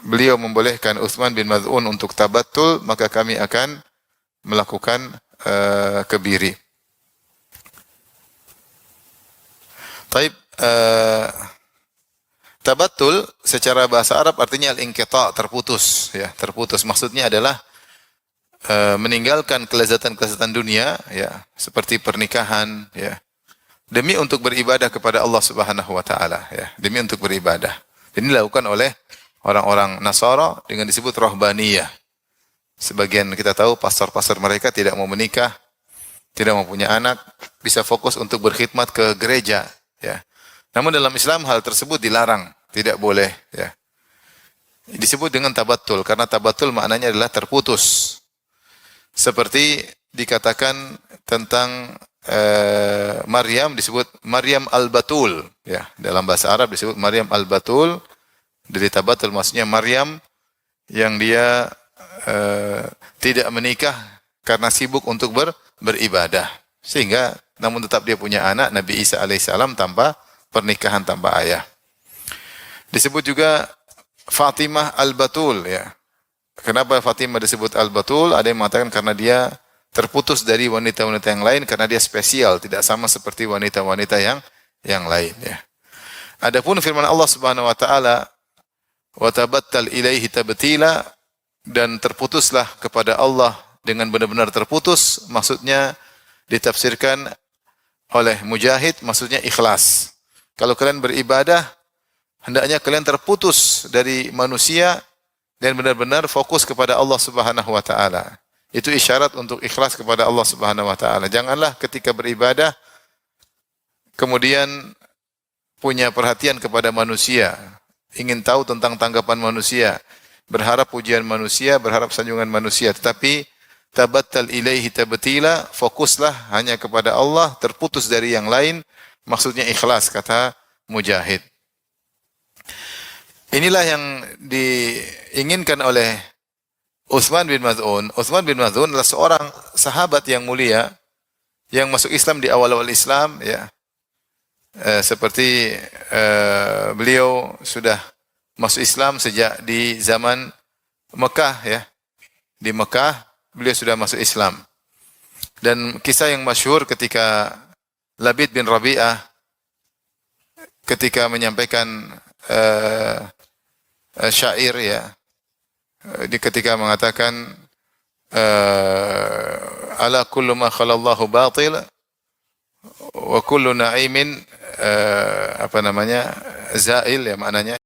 beliau membolehkan Utsman bin Maz'un untuk tabattul, maka kami akan melakukan kebiri. Taib, tabattul secara bahasa Arab artinya al-inqita', terputus ya, terputus. Maksudnya adalah meninggalkan kelezatan-kelezatan dunia ya, seperti pernikahan ya, demi untuk beribadah kepada Allah Subhanahu wa taala ya, demi untuk beribadah. Ini dilakukan oleh orang-orang Nasara dengan disebut rahbaniyah. Sebagian kita tahu pastor-pastor mereka tidak mau menikah, tidak mau punya anak, bisa fokus untuk berkhidmat ke gereja ya. Namun dalam Islam hal tersebut dilarang, tidak boleh ya. Disebut dengan tabattul karena tabattul maknanya adalah terputus. Seperti dikatakan tentang Maryam, disebut Maryam al-Batul ya, dalam bahasa Arab disebut Maryam al-Batul. Dari tabattul maksudnya Maryam yang dia tidak menikah karena sibuk untuk beribadah, sehingga namun tetap dia punya anak Nabi Isa alaihissalam tanpa pernikahan, tanpa ayah. Disebut juga Fatimah al-Batul ya. Kenapa Fatimah disebut al-Batul? Ada yang mengatakan karena dia terputus dari wanita-wanita yang lain, karena dia spesial, tidak sama seperti wanita-wanita yang lain ya. Adapun firman Allah Subhanahu wa taala, "Wa tabattal ilaihi tabtila," dan terputuslah kepada Allah dengan benar-benar terputus, maksudnya ditafsirkan oleh Mujahid, maksudnya ikhlas. Kalau kalian beribadah, hendaknya kalian terputus dari manusia dan benar-benar fokus kepada Allah Subhanahu wa taala. Itu isyarat untuk ikhlas kepada Allah Subhanahu wa taala. Janganlah ketika beribadah kemudian punya perhatian kepada manusia, ingin tahu tentang tanggapan manusia, berharap pujian manusia, berharap sanjungan manusia, tetapi tabattal ilaihi tabtila, fokuslah hanya kepada Allah, terputus dari yang lain, maksudnya ikhlas, kata Mujahid. Inilah yang diinginkan oleh Utsman bin Maz'un. Utsman bin Maz'un adalah seorang sahabat yang mulia yang masuk Islam di awal-awal Islam ya. Seperti beliau sudah masuk Islam sejak di zaman Mekah ya. Di Mekah beliau sudah masuk Islam. Dan kisah yang masyhur ketika Labid bin Rabi'ah ketika menyampaikan syair ya, ketika mengatakan ala kullu ma khalallahu batil wa kullu na'imin zail ya, maknanya